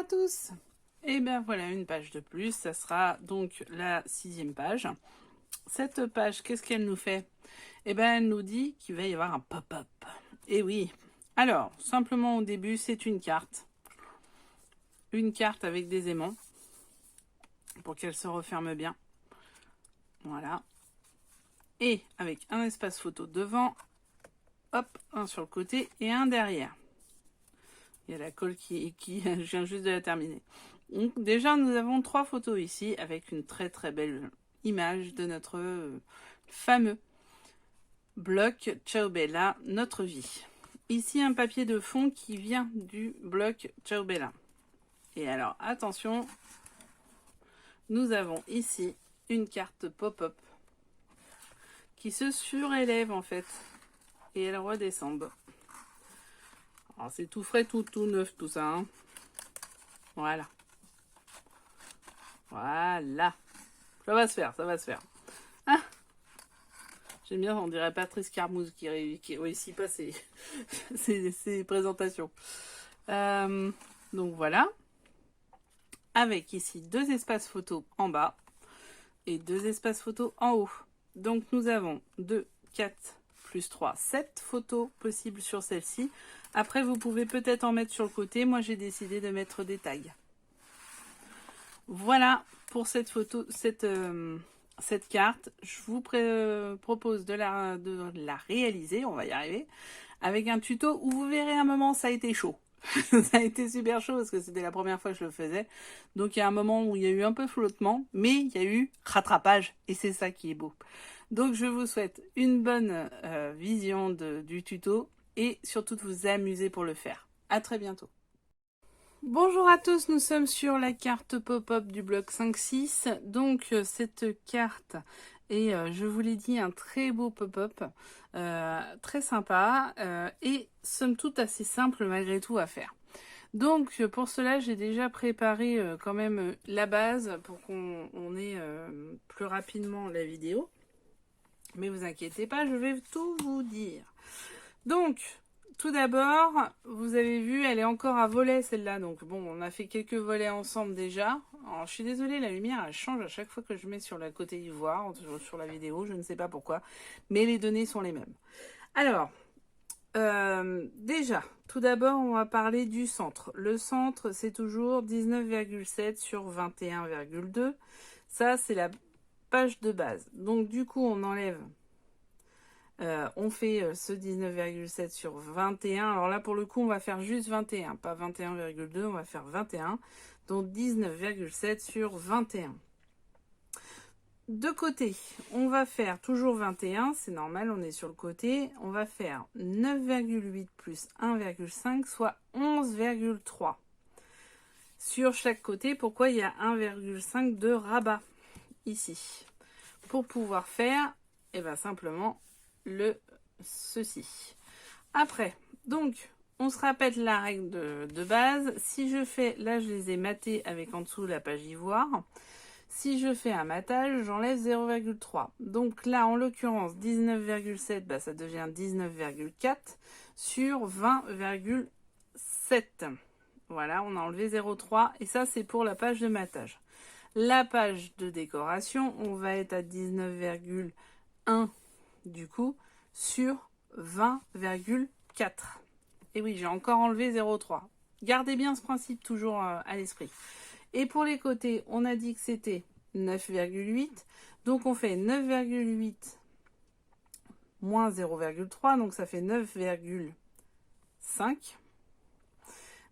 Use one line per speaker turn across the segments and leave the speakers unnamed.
tous. Et bien voilà une page de plus, ça sera donc la 6e page. Cette page, qu'est-ce qu'elle nous fait? Eh bien elle nous dit qu'il va y avoir un pop-up. Et oui. Alors, simplement au début, c'est une carte. Une carte avec des aimants pour qu'elle se referme bien. Voilà. Et avec un espace photo devant, hop, un sur le côté et un derrière. Il y a la colle qui je viens juste de la terminer. Donc déjà, nous avons 3 photos ici avec une très très belle image de notre fameux bloc Ciao Bella, notre vie. Ici, un papier de fond qui vient du bloc Ciao Bella. Et alors, attention, nous avons ici une carte pop-up qui se surélève en fait. Et elle redescend. Alors, c'est tout frais, tout neuf, tout ça. Hein. Voilà. Voilà. Ça va se faire, ça va se faire. Ah, j'aime bien, on dirait Patrice Carmouze qui réussit pas ses présentations. Donc voilà. Avec ici 2 espaces photos en bas et 2 espaces photos en haut. Donc nous avons 2, 4, plus 3, 7 photos possibles sur celle-ci. Après, vous pouvez peut-être en mettre sur le côté. Moi, j'ai décidé de mettre des tags. Voilà pour cette photo, cette carte. Je vous propose de la réaliser, on va y arriver, avec un tuto où vous verrez un moment, ça a été chaud. Ça a été super chaud parce que c'était la première fois que je le faisais. Donc il y a un moment où il y a eu un peu de flottement, mais il y a eu rattrapage et c'est ça qui est beau. Donc je vous souhaite une bonne vision du tuto et surtout de vous amuser pour le faire. À très bientôt. Bonjour à tous, nous sommes sur la carte pop-up du bloc 5-6. Donc cette carte est, je vous l'ai dit, un très beau pop-up, très sympa et somme toute assez simple malgré tout à faire. Donc pour cela, j'ai déjà préparé quand même la base pour qu'on ait plus rapidement la vidéo. Mais vous inquiétez pas, je vais tout vous dire. Donc, tout d'abord, vous avez vu, elle est encore à volet celle-là. Donc bon, on a fait quelques volets ensemble déjà. Alors je suis désolée, la lumière elle change à chaque fois que je mets sur le côté ivoire, sur la vidéo, je ne sais pas pourquoi. Mais les données sont les mêmes. Alors, déjà, tout d'abord, on va parler du centre. Le centre, c'est toujours 19,7 sur 21,2. Ça, c'est la page de base. Donc du coup, on enlève... on fait ce 19,7 sur 21. Alors là, pour le coup, on va faire juste 21, pas 21,2, on va faire 21. Donc 19,7 sur 21. De côté, on va faire toujours 21, c'est normal, on est sur le côté. On va faire 9,8 plus 1,5, soit 11,3. Sur chaque côté, pourquoi il y a 1,5 de rabat ici? Pour pouvoir faire, eh ben, simplement ceci. Après, donc, on se rappelle la règle de base. Si je fais, là je les ai matés avec en dessous la page ivoire. Si je fais un matage, j'enlève 0,3. Donc là, en l'occurrence, 19,7, bah, ça devient 19,4 sur 20,7. Voilà, on a enlevé 0,3 et ça, c'est pour la page de matage. La page de décoration, on va être à 19,1 du coup sur 20,4. Et oui, j'ai encore enlevé 0,3. Gardez bien ce principe toujours à l'esprit. Et pour les côtés, on a dit que c'était 9,8. Donc on fait 9,8 moins 0,3. Donc ça fait 9,5.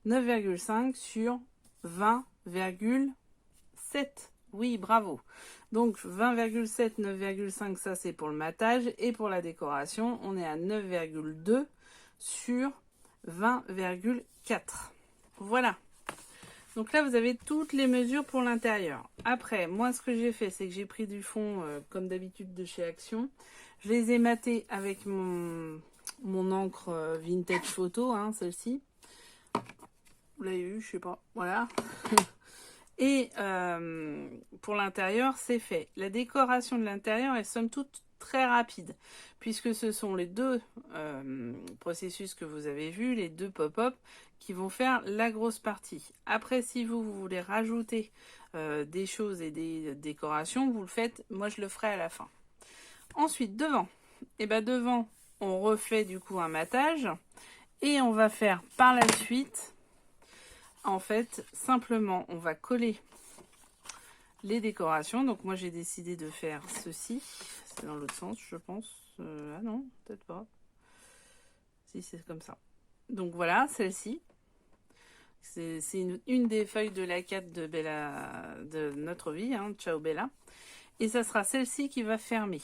9,5 sur 20,7. Oui, bravo. Donc 20,7, 9,5, ça c'est pour le matage. Et pour la décoration, on est à 9,2 sur 20,4. Voilà. Donc là, vous avez toutes les mesures pour l'intérieur. Après, moi, ce que j'ai fait, c'est que j'ai pris du fond, comme d'habitude, de chez Action. Je les ai matés avec mon encre vintage photo, hein, celle-ci. Vous l'avez vu, je sais pas. Voilà. Et pour l'intérieur, c'est fait. La décoration de l'intérieur est somme toute très rapide, puisque ce sont les deux processus que vous avez vus, les deux pop-up, qui vont faire la grosse partie. Après, si vous voulez rajouter des choses et des décorations, vous le faites. Moi, je le ferai à la fin. Ensuite, devant. Et ben devant, on refait du coup un matage. Et on va faire par la suite, en fait, simplement, on va coller les décorations. Donc moi, j'ai décidé de faire ceci. C'est dans l'autre sens, je pense. Ah non, peut-être pas. Si, c'est comme ça. Donc voilà, celle-ci. C'est une des feuilles de la 4 de Bella, de notre vie, hein, Ciao Bella. Et ça sera celle-ci qui va fermer.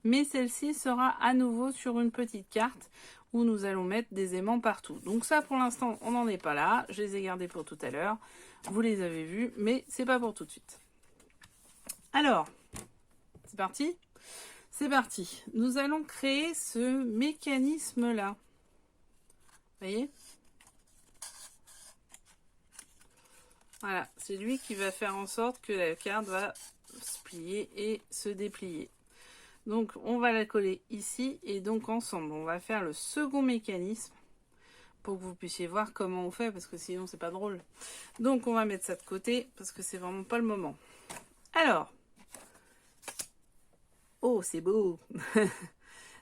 Mais celle-ci sera à nouveau sur une petite carte où nous allons mettre des aimants partout. Donc ça, pour l'instant, on n'en est pas là. Je les ai gardés pour tout à l'heure. Vous les avez vus, mais c'est pas pour tout de suite. Alors, c'est parti ? C'est parti. Nous allons créer ce mécanisme-là. Vous voyez ? Voilà, c'est lui qui va faire en sorte que la carte va se plier et se déplier. Donc on va la coller ici et donc ensemble on va faire le second mécanisme pour que vous puissiez voir comment on fait parce que sinon c'est pas drôle. Donc on va mettre ça de côté parce que c'est vraiment pas le moment. Alors, oh c'est beau.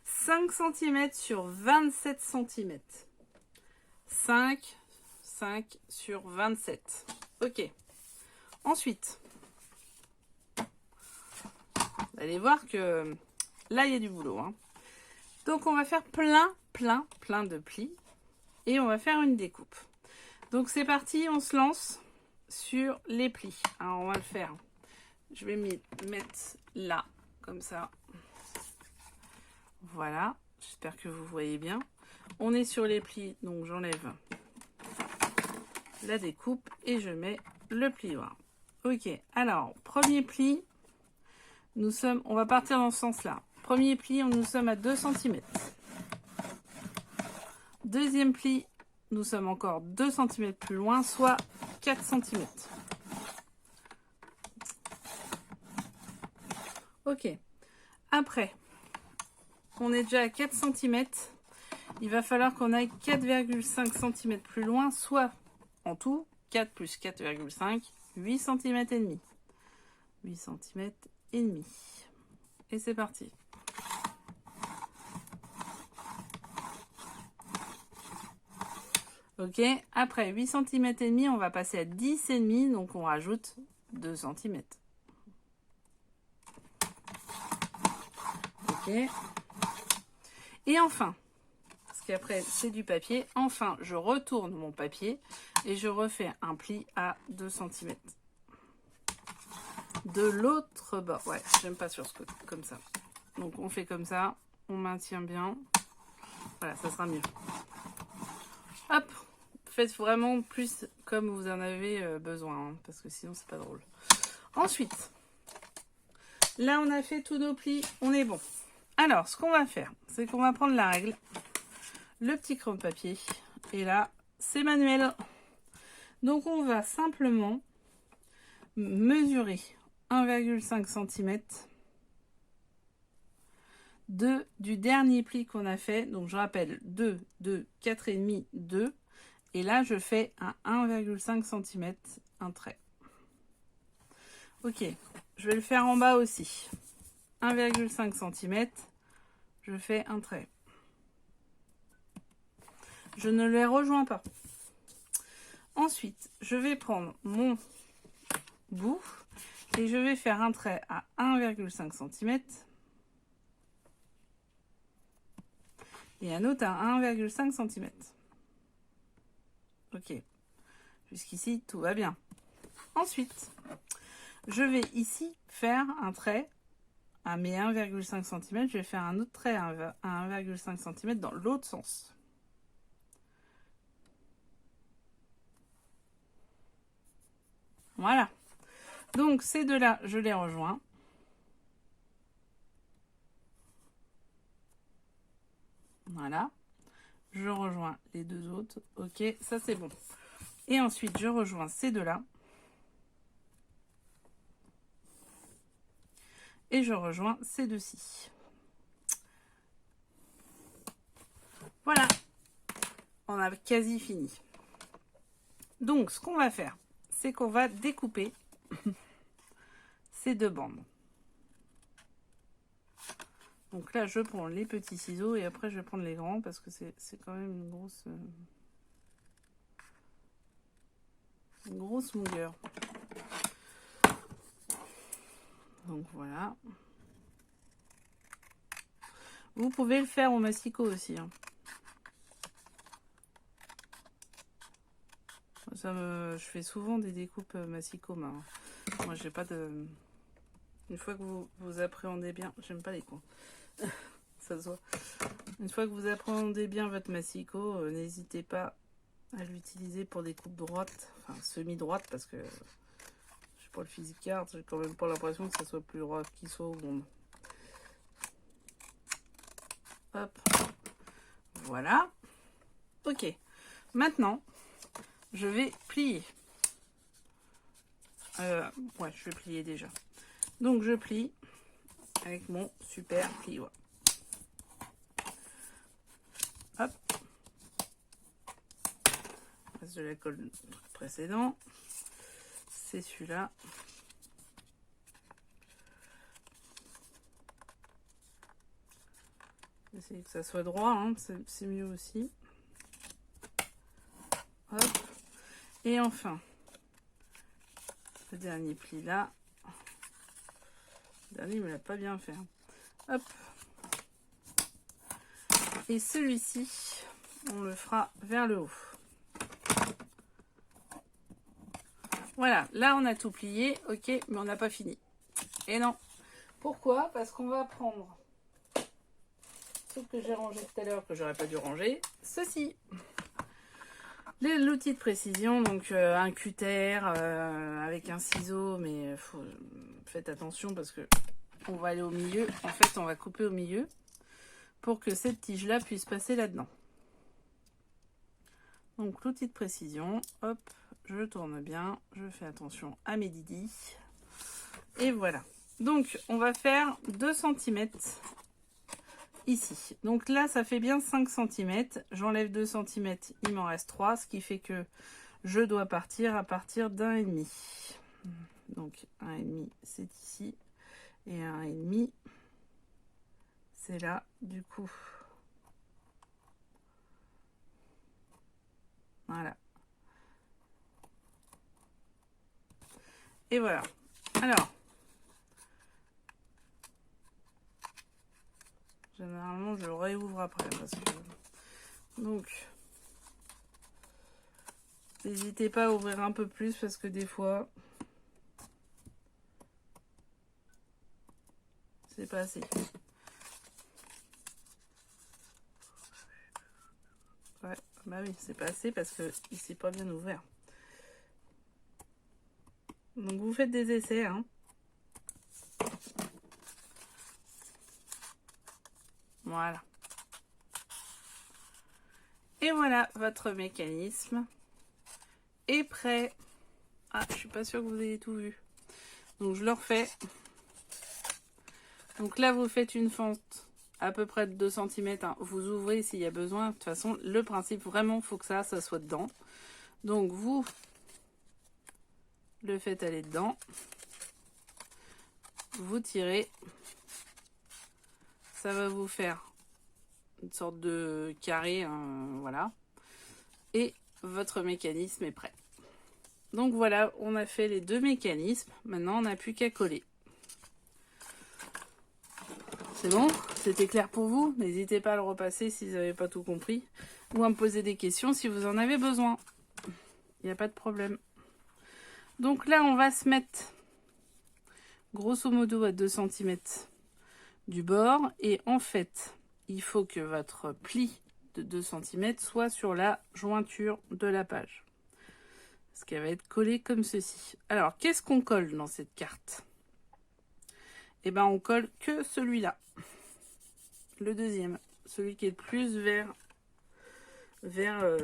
5 cm sur 27 cm. 5 sur 27. Ok. Ensuite, vous allez voir que là, il y a du boulot. Hein. Donc, on va faire plein de plis. Et on va faire une découpe. Donc, c'est parti. On se lance sur les plis. Alors, on va le faire. Je vais mettre là, comme ça. Voilà. J'espère que vous voyez bien. On est sur les plis. Donc, j'enlève la découpe et je mets le plioir. Ok. Alors, premier pli. On va partir dans ce sens-là. Premier pli, nous sommes à 2 cm. Deuxième pli, nous sommes encore 2 cm plus loin, soit 4 cm. Ok. Après, on est déjà à 4 cm. Il va falloir qu'on aille 4,5 cm plus loin, soit en tout, 4 plus 4,5, 8 cm et demi. 8 cm et demi. Et c'est parti. Ok, après 8 cm et demi, on va passer à 10 et demi, donc on rajoute 2 cm. Ok. Et enfin, parce qu'après c'est du papier, enfin je retourne mon papier et je refais un pli à 2 cm. De l'autre bord, ouais, j'aime pas sur ce côté, comme ça. Donc on fait comme ça, on maintient bien. Voilà, ça sera mieux. Hop, faites vraiment plus comme vous en avez besoin, hein, parce que sinon c'est pas drôle. Ensuite, là on a fait tous nos plis, on est bon. Alors, ce qu'on va faire, c'est qu'on va prendre la règle, le petit crayon de papier, et là, c'est manuel. Donc on va simplement mesurer 1,5 cm du dernier pli qu'on a fait. Donc je rappelle 2, 2, 4,5, 2. Et là je fais un 1,5 cm, un trait. Ok, je vais le faire en bas aussi. 1,5 cm, je fais un trait. Je ne les rejoins pas. Ensuite, je vais prendre mon bout et je vais faire un trait à 1,5 cm et un autre à 1,5 cm. Ok, jusqu'ici tout va bien. Ensuite, je vais ici faire un trait à mes 1,5 cm. Je vais faire un autre trait à 1,5 cm dans l'autre sens. Voilà. Donc ces deux-là, je les rejoins. Voilà. Je rejoins les deux autres. Ok, ça c'est bon. Et ensuite, je rejoins ces deux-là. Et je rejoins ces deux-ci. Voilà. On a quasi fini. Donc, ce qu'on va faire, c'est qu'on va découper ces deux bandes. Donc là, je prends les petits ciseaux et après, je vais prendre les grands parce que c'est quand même une grosse longueur. Donc voilà. Vous pouvez le faire au massicot aussi. Hein. Je fais souvent des découpes massicot. Mais moi, j'ai pas de... Une fois que vous appréhendez bien... J'aime pas les coins. Ça se voit. Une fois que vous appréhendez bien votre massicot, n'hésitez pas à l'utiliser pour des coupes droites. Enfin, semi-droites parce que... Je sais pas, le physique art, j'ai quand même pas l'impression que ça soit plus droit qu'il soit au monde. Hop. Voilà. Ok. Maintenant, je vais plier. Ouais, je vais plier déjà. Donc, je plie avec mon super plioir. Hop. On passe de la colle précédent. C'est celui-là. Essayez que ça soit droit, hein, c'est mieux aussi. Hop. Et enfin, le dernier pli là. Le dernier, il me l'a pas bien fait. Hop. Et celui-ci, on le fera vers le haut. Voilà, là on a tout plié, ok, mais on n'a pas fini. Et non. Pourquoi? Parce qu'on va prendre ce que j'ai rangé tout à l'heure, que j'aurais pas dû ranger, ceci. L'outil de précision, donc un cutter avec un ciseau, mais faites attention parce que on va aller au milieu. En fait, on va couper au milieu pour que cette tige-là puisse passer là-dedans. Donc l'outil de précision, hop, je tourne bien, je fais attention à mes didis. Et voilà. Donc on va faire 2 cm ici. Donc là, ça fait bien 5 cm. J'enlève 2 cm, il m'en reste 3, ce qui fait que je dois partir à partir d'1,5. Donc 1,5, c'est ici. Et 1,5, c'est là, du coup. Voilà. Et voilà. Alors, généralement, je le réouvre après. Parce que... Donc, n'hésitez pas à ouvrir un peu plus parce que des fois, c'est pas assez. Ouais, bah oui, c'est pas assez parce que il s'est pas bien ouvert. Donc vous faites des essais, hein. Voilà. Et voilà, votre mécanisme est prêt. Ah, je suis pas sûre que vous ayez tout vu. Donc je le refais. Donc là, vous faites une fente à peu près de 2 cm. Hein. Vous ouvrez s'il y a besoin. De toute façon, le principe, vraiment, il faut que ça soit dedans. Donc vous le faites aller dedans. Vous tirez. Ça va vous faire une sorte de carré, voilà. Et votre mécanisme est prêt. Donc voilà, on a fait les 2 mécanismes. Maintenant, on n'a plus qu'à coller. C'est bon? C'était clair pour vous? N'hésitez pas à le repasser si vous n'avez pas tout compris. Ou à me poser des questions si vous en avez besoin. Il n'y a pas de problème. Donc là, on va se mettre grosso modo à 2 cm du bord. Et en fait, il faut que votre pli de 2 cm soit sur la jointure de la page. Parce qu'elle va être collée comme ceci. Alors, qu'est-ce qu'on colle dans cette carte? Eh ben, on colle que celui-là. Le deuxième. Celui qui est le plus vers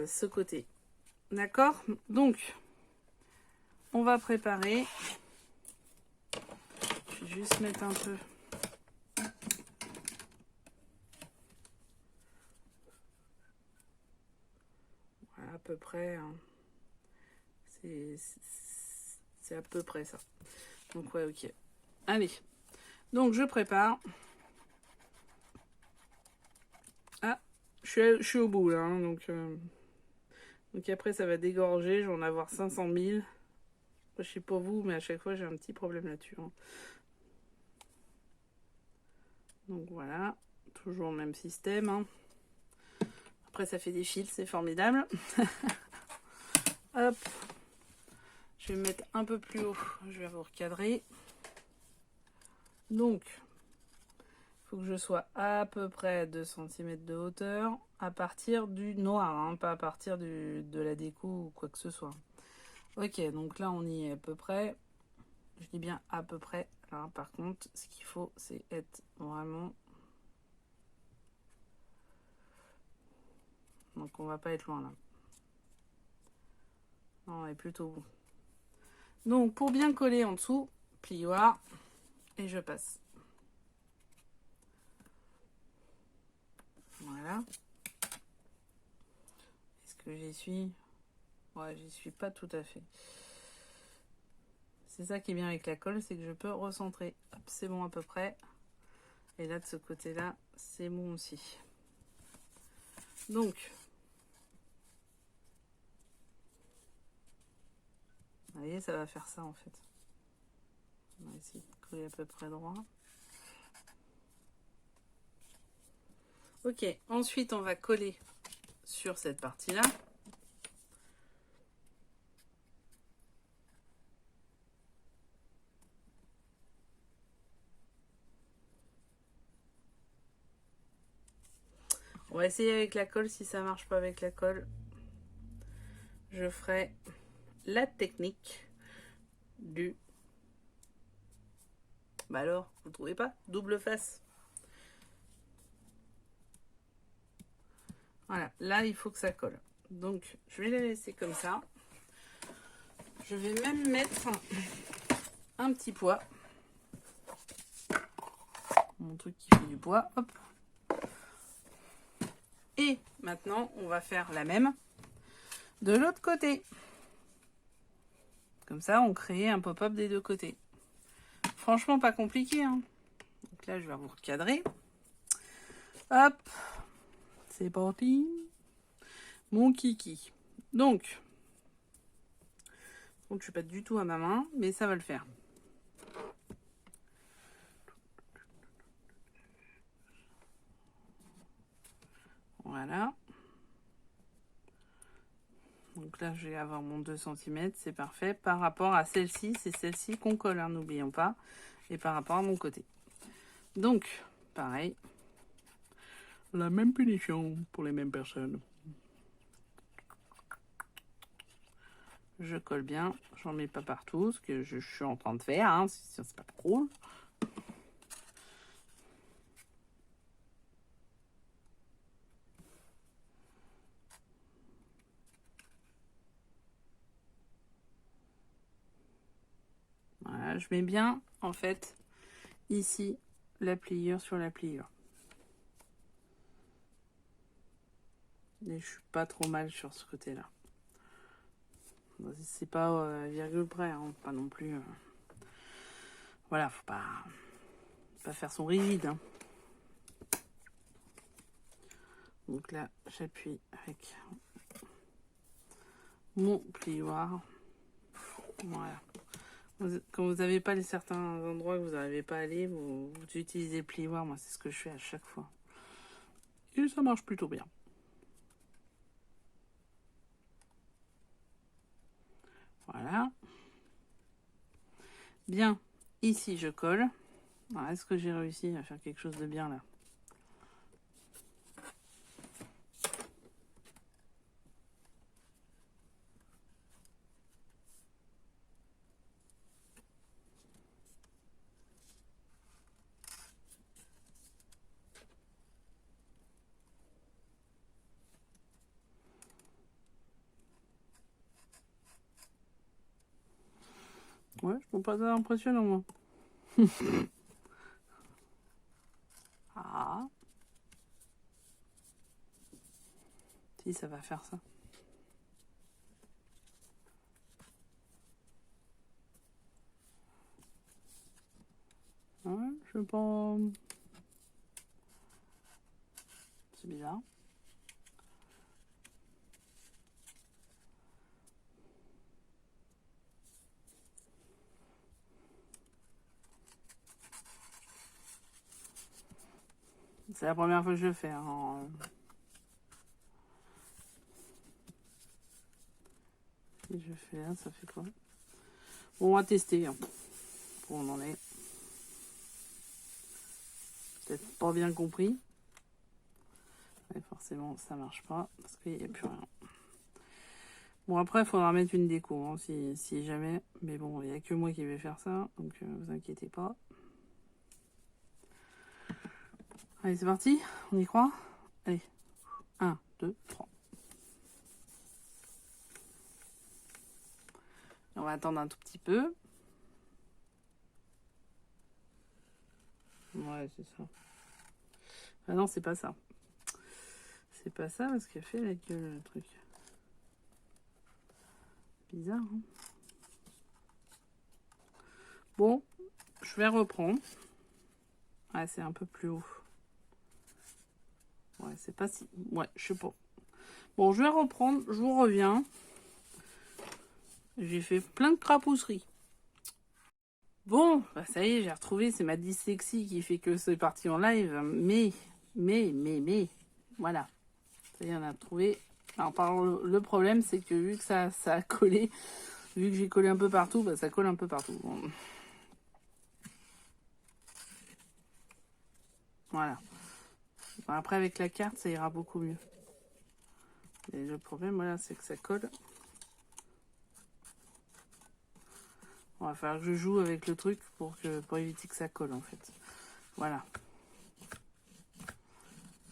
ce côté. D'accord? Donc, on va préparer. Je vais juste mettre un peu. Voilà, à peu près. Hein. C'est à peu près ça. Donc ouais, ok. Allez. Donc je prépare. Ah, je suis au bout là. Hein, donc après ça va dégorger. Je vais en avoir 500 000. Je sais pas vous, mais à chaque fois j'ai un petit problème là-dessus. Hein. Donc voilà. Toujours le même système. Hein. Après ça fait des fils, c'est formidable. Hop. Je vais me mettre un peu plus haut. Je vais vous recadrer. Donc, il faut que je sois à peu près à 2 cm de hauteur à partir du noir, hein, pas à partir de la déco ou quoi que ce soit. Ok, donc là on y est à peu près. Je dis bien à peu près. Alors, par contre, ce qu'il faut, c'est être vraiment... Donc on va pas être loin là. Non, on est plutôt bon. Donc pour bien coller en dessous, plioir et je passe. Voilà. Est-ce que j'y suis? Ouais, j'y suis pas tout à fait. C'est ça qui est bien avec la colle, c'est que je peux recentrer. Hop, c'est bon à peu près. Et là, de ce côté-là, c'est bon aussi. Donc, vous voyez, ça va faire ça en fait. On va essayer de coller à peu près droit. Ok, ensuite on va coller sur cette partie-là. On va essayer avec la colle. Si ça marche pas avec la colle, je ferai la technique du... Bah alors, vous trouvez pas? Double face. Voilà, là il faut que ça colle. Donc je vais la laisser comme ça. Je vais même mettre un petit poids. Mon truc qui fait du poids, hop. Et maintenant, on va faire la même de l'autre côté. Comme ça, on crée un pop-up des deux côtés. Franchement, pas compliqué. Hein. Donc là, je vais vous recadrer. Hop, c'est parti. Mon kiki. Donc, je ne suis pas du tout à ma main, mais ça va le faire. Voilà. Donc là, je vais avoir mon 2 cm, c'est parfait. Par rapport à celle-ci, c'est celle-ci qu'on colle, hein, n'oublions pas. Et par rapport à mon côté. Donc, pareil. La même punition pour les mêmes personnes. Je colle bien, j'en mets pas partout, ce que je suis en train de faire, hein, sinon c'est pas drôle. Voilà, je mets bien, en fait, ici, la pliure sur la pliure. Et je suis pas trop mal sur ce côté-là. C'est pas virgule près, hein, pas non plus... Voilà, faut pas faire son rigide. Hein. Donc là, j'appuie avec mon plioir. Voilà. Quand vous n'avez pas les certains endroits que vous n'arrivez pas à aller, vous utilisez le plioir. Moi, c'est ce que je fais à chaque fois. Et ça marche plutôt bien. Voilà. Bien. Ici, je colle. Est-ce que j'ai réussi à faire quelque chose de bien là? Ouais, je trouve pas ça impressionnant, moi. Ah. Si, ça va faire ça. pas... C'est bizarre. C'est la première fois que je le fais. Hein. Si je fais là, ça fait quoi? Bon, on va tester. Hein. Où on en est. Peut-être pas bien compris. Mais forcément, ça marche pas. Parce qu'il n'y a plus rien. Bon, après, il faudra mettre une déco. Hein, si jamais. Mais bon, il n'y a que moi qui vais faire ça. Donc, vous inquiétez pas. Allez, c'est parti. On y croit? Allez. 1, 2, 3. On va attendre un tout petit peu. Ouais, c'est ça. Ah non, c'est pas ça. C'est pas ça parce qu'il a fait la gueule, le truc. Bizarre, hein. Bon, je vais reprendre. Ah, c'est un peu plus haut. Ouais, c'est pas si... Ouais, je sais pas. Bon, je vais reprendre. Je vous reviens. J'ai fait plein de crapousseries. Bon, bah ça y est, j'ai retrouvé. C'est ma dyslexie qui fait que c'est parti en live. Mais... Voilà. Ça y est, on a trouvé. Alors, le problème, c'est que vu que ça a collé, vu que j'ai collé un peu partout, bah ça colle un peu partout. Bon. Voilà. Bon, après, avec la carte, ça ira beaucoup mieux. Et le problème, voilà, c'est que ça colle. On va falloir que je joue avec le truc pour éviter que ça colle, en fait. Voilà.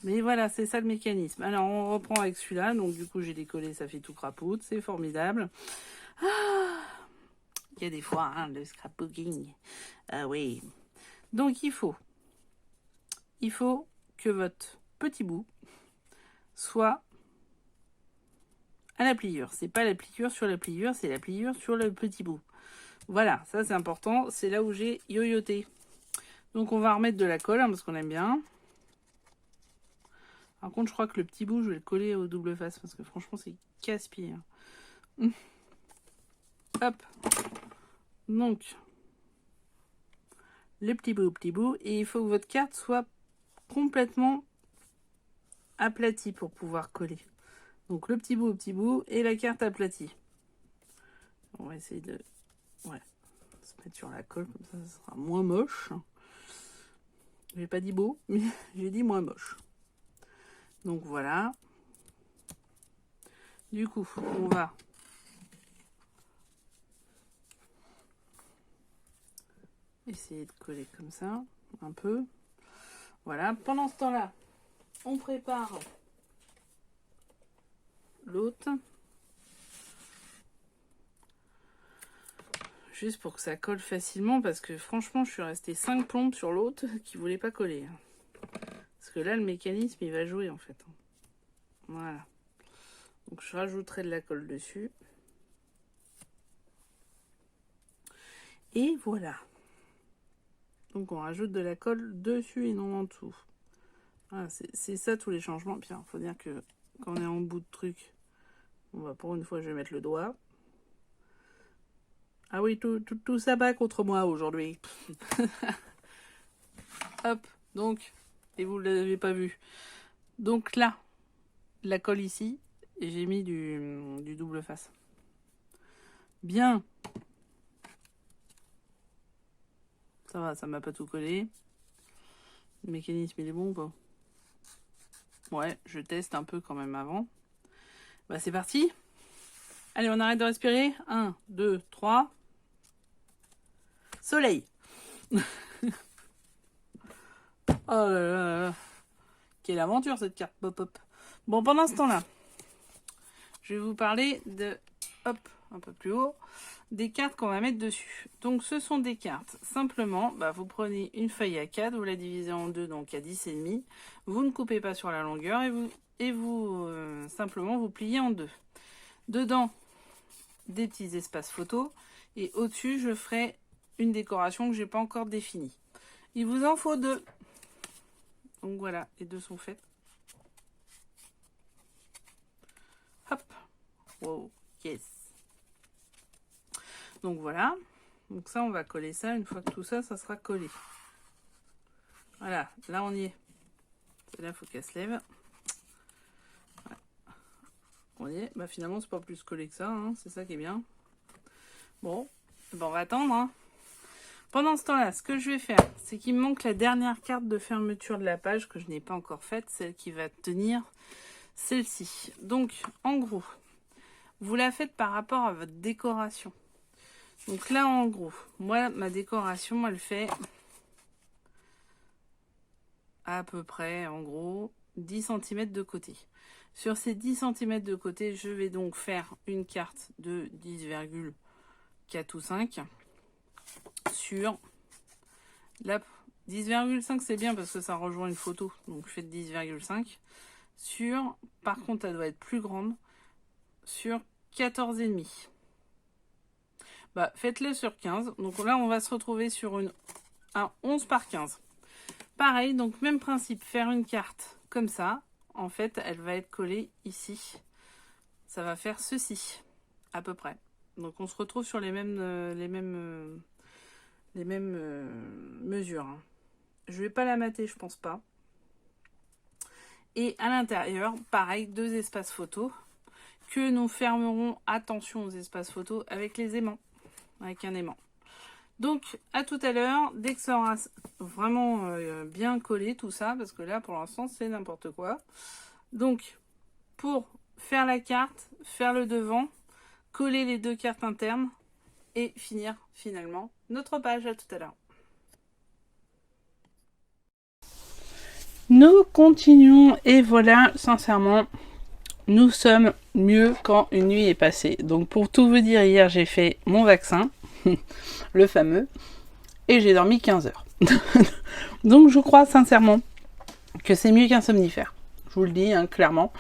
Mais voilà, c'est ça le mécanisme. Alors, on reprend avec celui-là. Donc, du coup, j'ai décollé, ça fait tout crapoute. C'est formidable. Ah, il y a des fois, hein, le scrapbooking. Ah oui. Donc, il faut que votre petit bout soit à la pliure. C'est pas la pliure sur la pliure, c'est la pliure sur le petit bout. Voilà, ça c'est important. C'est là où j'ai yoyoté. Donc, on va remettre de la colle, hein, parce qu'on aime bien. Par contre, je crois que le petit bout, je vais le coller au double face parce que franchement, c'est casse-pied. Hop. Donc, le petit bout. Et il faut que votre carte soit complètement aplatie pour pouvoir coller. Donc, le petit bout et la carte aplatie. On va essayer de se mettre sur la colle, comme ça sera moins moche. J'ai pas dit beau, mais j'ai dit moins moche. Donc voilà. Du coup, on va essayer de coller comme ça, un peu. Voilà. Pendant ce temps-là, on prépare l'autre. Juste pour que ça colle facilement, parce que franchement, je suis restée 5 plombes sur l'autre qui voulait pas coller. Parce que là, le mécanisme, il va jouer en fait. Voilà. Donc, je rajouterai de la colle dessus. Et voilà. Donc, on rajoute de la colle dessus et non en dessous. Voilà, c'est ça tous les changements. Puis, il faut dire que quand on est en bout de truc, on va pour une fois, je vais mettre le doigt. Ah oui, tout ça bat contre moi aujourd'hui. Hop, donc, et vous ne l'avez pas vu. Donc là, la colle ici, et j'ai mis du double face. Bien. Ça va, ça m'a pas tout collé. Le mécanisme, il est bon ou pas? Ouais, je teste un peu quand même avant. Bah c'est parti. Allez, on arrête de respirer. 1, 2, 3. Soleil. Oh là là là. Quelle aventure cette carte pop-up. Bon, pendant ce temps-là, je vais vous parler de... Hop, un peu plus haut. Des cartes qu'on va mettre dessus. Donc, ce sont des cartes. Simplement, vous prenez une feuille A4, vous la divisez en deux, donc à 10,5. Vous ne coupez pas sur la longueur et vous simplement, vous pliez en deux. Dedans, des petits espaces photos. Et au-dessus, je ferai une décoration que j'ai pas encore définie. Il vous en faut 2. Donc voilà, les 2 sont faits. Hop. Wow, yes. Donc voilà. Donc ça, on va coller ça. Une fois que tout ça, ça sera collé. Voilà, là on y est. Là, il faut qu'elle se lève. Voilà. On y est. Bah finalement, c'est pas plus collé que ça. Hein. C'est ça qui est bien. Bon, ben, on va attendre. Hein. Pendant ce temps-là, ce que je vais faire, c'est qu'il me manque la dernière carte de fermeture de la page que je n'ai pas encore faite, celle qui va tenir celle-ci. Donc, en gros, vous la faites par rapport à votre décoration. Donc là, en gros, moi, ma décoration, elle fait à peu près, en gros, 10 cm de côté. Sur ces 10 cm de côté, je vais donc faire une carte de 10,4 ou 5 sur la 10,5, c'est bien parce que ça rejoint une photo, donc je fais 10,5 sur, par contre elle doit être plus grande, sur 14,5. Bah faites-le sur 15. Donc là on va se retrouver sur un 11 par 15. Pareil, donc même principe, faire une carte comme ça. En fait, elle va être collée ici. Ça va faire ceci, à peu près. Donc on se retrouve sur les mêmes mesures. Hein. Je vais pas la mater, je pense pas. Et à l'intérieur, pareil, 2 espaces photos que nous fermerons, attention aux espaces photos, avec les aimants, avec un aimant. Donc à tout à l'heure, dès que ça aura vraiment bien collé tout ça, parce que là pour l'instant c'est n'importe quoi. Donc pour faire la carte, faire le devant, coller les 2 cartes internes et finir finalement notre page. À tout à l'heure. Nous continuons et voilà, sincèrement, nous sommes mieux quand une nuit est passée. Donc pour tout vous dire, hier j'ai fait mon vaccin, le fameux, et j'ai dormi 15 heures. Donc je crois sincèrement que c'est mieux qu'un somnifère. Je vous le dis hein, clairement.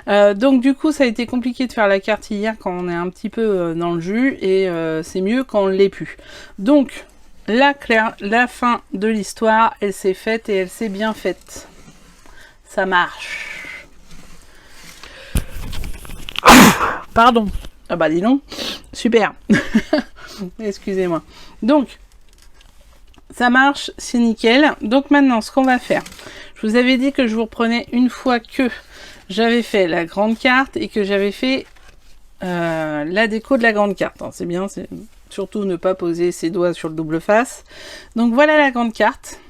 Donc du coup ça a été compliqué de faire la carte hier quand on est un petit peu dans le jus et c'est mieux quand on l'est plus. Donc là claire, la fin de l'histoire, elle s'est faite et elle s'est bien faite. Ça marche. Pardon. Ah bah dis donc. Super. Excusez-moi. Donc, ça marche, c'est nickel. Donc maintenant, ce qu'on va faire. Je vous avais dit que je vous reprenais une fois que j'avais fait la grande carte et que j'avais fait la déco de la grande carte. C'est bien, c'est surtout ne pas poser ses doigts sur le double face. Donc voilà la grande carte.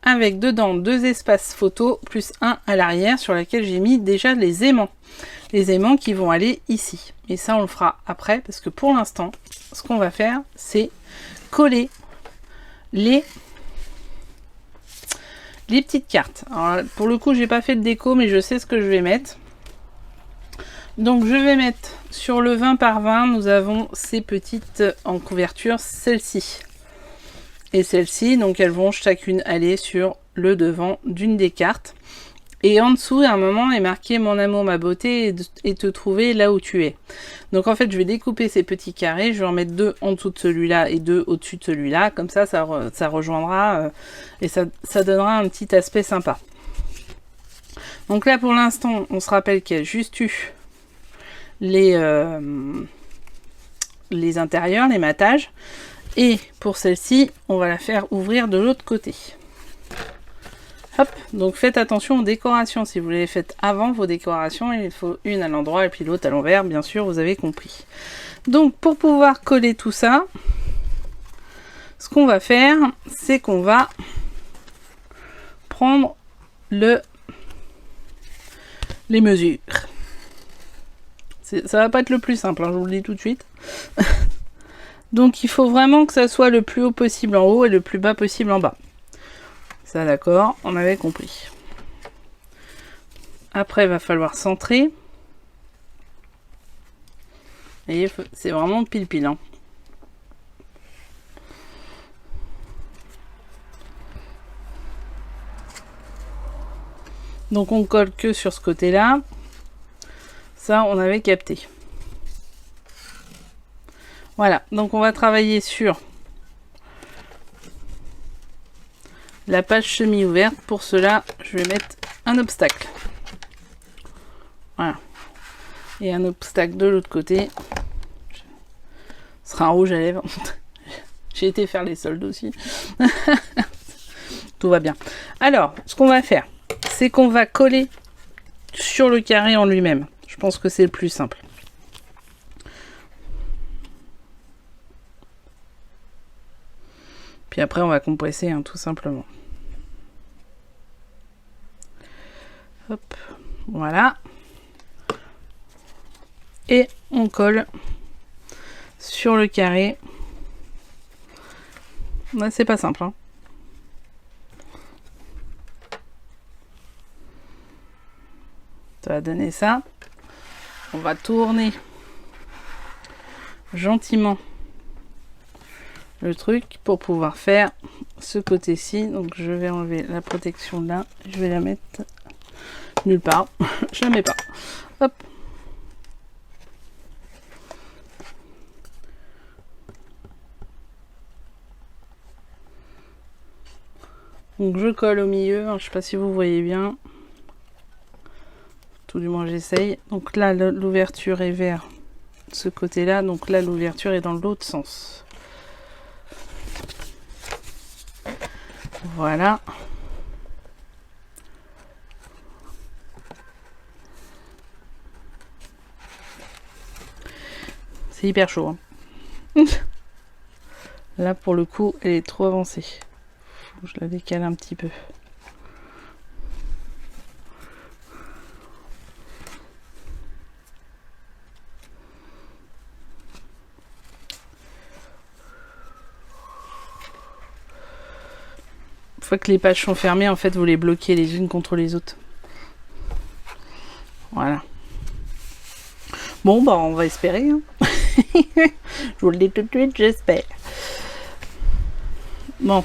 Avec dedans 2 espaces photos plus un à l'arrière sur laquelle j'ai mis déjà les aimants. Les aimants qui vont aller ici. Et ça on le fera après parce que pour l'instant, ce qu'on va faire, c'est coller les petites cartes. Alors pour le coup, j'ai pas fait de déco, mais je sais ce que je vais mettre. Donc je vais mettre sur le 20 par 20, nous avons ces petites en couverture, celle-ci. Et celles-ci, donc elles vont chacune aller sur le devant d'une des cartes. Et en dessous, à un moment, est marqué « Mon amour, ma beauté » et te trouver là où tu es. Donc en fait, je vais découper ces petits carrés. Je vais en mettre 2 en dessous de celui-là et 2 au-dessus de celui-là. Comme ça, ça rejoindra et ça donnera un petit aspect sympa. Donc là, pour l'instant, on se rappelle qu'il y a juste eu les intérieurs, les matages. Et pour celle-ci, on va la faire ouvrir de l'autre côté. Hop, donc faites attention aux décorations. Si vous les faites avant vos décorations, il faut une à l'endroit et puis l'autre à l'envers, bien sûr, vous avez compris. Donc pour pouvoir coller tout ça, ce qu'on va faire, c'est qu'on va prendre les mesures. Ça va pas être le plus simple, hein, je vous le dis tout de suite. Donc il faut vraiment que ça soit le plus haut possible en haut et le plus bas possible en bas. Ça d'accord, on avait compris. Après il va falloir centrer. Et c'est vraiment pile pile. Hein. Donc on colle que sur ce côté-là. Ça on avait capté. Voilà, donc on va travailler sur la page semi-ouverte. Pour cela, je vais mettre un obstacle. Voilà. Et un obstacle de l'autre côté. Ce sera un rouge à lèvres. J'ai été faire les soldes aussi. Tout va bien. Alors, ce qu'on va faire, c'est qu'on va coller sur le carré en lui-même. Je pense que c'est le plus simple. Puis après, on va compresser, hein, tout simplement. Hop, voilà. Et on colle sur le carré. Ouais, c'est pas simple, hein. Ça va donner ça. On va tourner gentiment le truc pour pouvoir faire ce côté-ci. Donc je vais enlever la protection là. Je vais la mettre nulle part. Je la mets pas. Hop. Donc je colle au milieu. Je sais pas si vous voyez bien. Tout du moins j'essaye. Donc là l'ouverture est vers ce côté-là. Donc là l'ouverture est dans l'autre sens. Voilà. C'est hyper chaud, hein. Là pour le coup elle est trop avancée. Faut que je la décale un petit peu. Une fois que les pages sont fermées, en fait vous les bloquez les unes contre les autres. Voilà. Bon bah on va espérer, hein. Je vous le dis tout de suite, j'espère. Bon.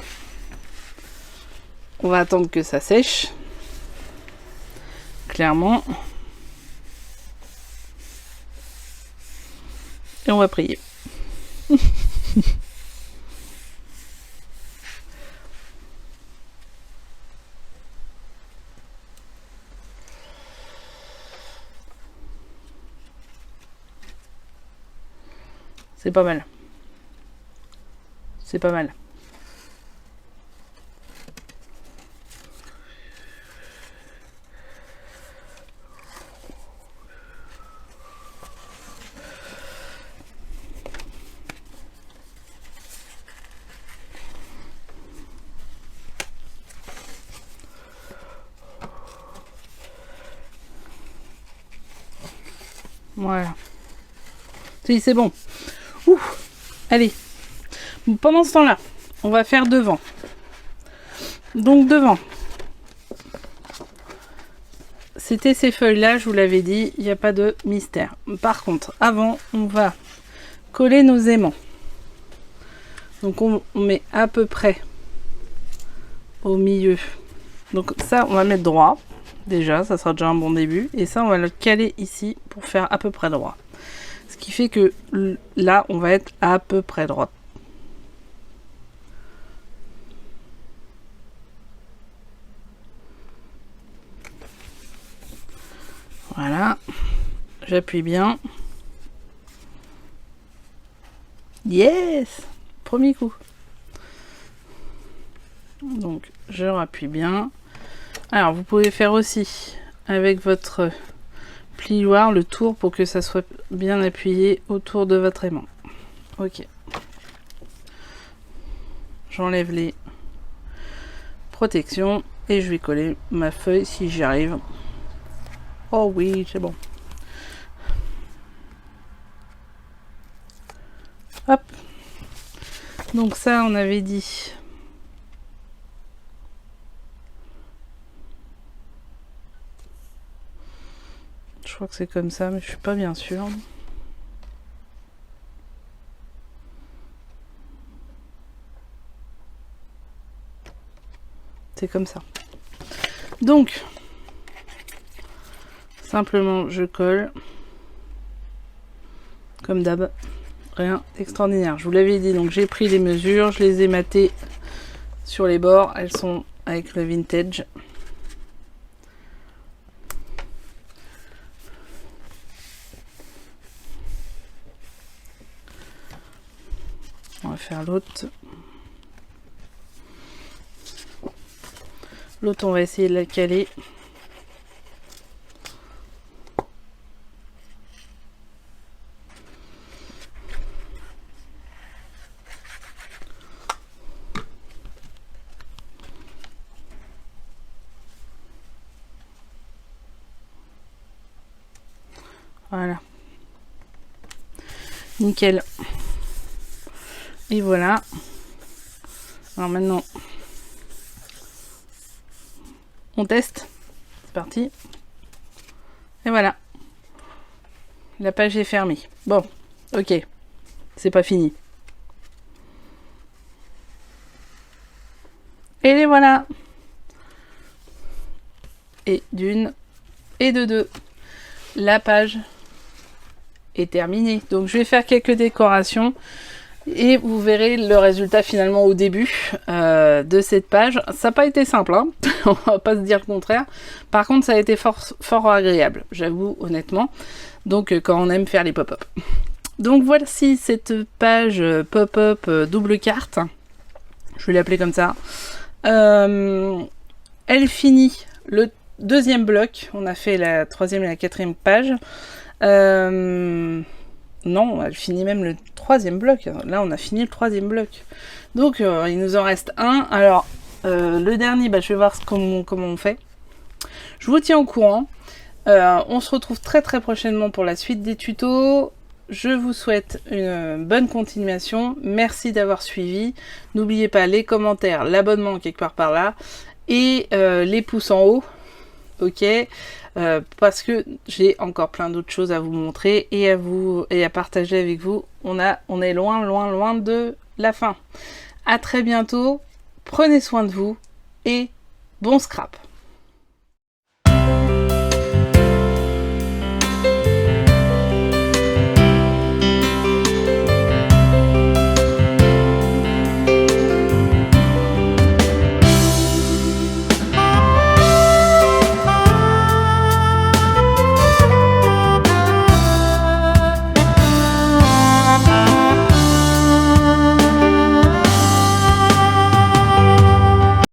On va attendre que ça sèche. Clairement. Et on va prier. C'est pas mal. C'est pas mal. Voilà. Si, c'est bon. Ouh. Allez. Pendant ce temps-là, on va faire devant. Donc devant. C'était ces feuilles-là, je vous l'avais dit, il n'y a pas de mystère. Par contre, avant, on va coller nos aimants. Donc on met à peu près au milieu. Donc ça, on va mettre droit. Déjà, ça sera déjà un bon début. Et ça, on va le caler ici pour faire à peu près droit. Ce qui fait que là, on va être à peu près droit. Voilà. J'appuie bien. Yes! Premier coup. Donc, je rappuie bien. Alors, vous pouvez faire aussi avec votre plioir le tour pour que ça soit bien appuyé autour de votre aimant. Ok. J'enlève les protections et je vais coller ma feuille si j'y arrive. Oh oui, c'est bon. Hop. Donc ça, on avait dit. Je crois que c'est comme ça, mais je suis pas bien sûre. C'est comme ça. Donc, simplement, je colle. Comme d'hab. Rien d'extraordinaire. Je vous l'avais dit, donc j'ai pris les mesures, je les ai matées sur les bords. Elles sont avec le vintage. On va faire l'autre. L'autre, on va essayer de la caler. Voilà. Nickel. Et voilà. Alors maintenant, on teste. C'est parti. Et voilà. La page est fermée. Bon, ok. C'est pas fini. Et les voilà. Et d'une et de deux. La page est terminée. Donc je vais faire quelques décorations et vous verrez le résultat finalement au début de cette page. Ça n'a pas été simple, hein. On va pas se dire le contraire. Par contre, ça a été fort agréable, j'avoue honnêtement. Donc quand on aime faire les pop-up. Donc voici cette page pop-up double carte. Je vais l'appeler comme ça. Elle finit le deuxième bloc. On a fait la troisième et la quatrième page. Non, elle finit même le troisième bloc. Là, on a fini le troisième bloc. Donc, il nous en reste un. Alors, le dernier, je vais voir comment on fait. Je vous tiens au courant. On se retrouve très prochainement pour la suite des tutos. Je vous souhaite une bonne continuation. Merci d'avoir suivi. N'oubliez pas les commentaires, l'abonnement quelque part par là et les pouces en haut. Ok, parce que j'ai encore plein d'autres choses à vous montrer et à partager avec vous. On est loin de la fin. À très bientôt. Prenez soin de vous et bon scrap.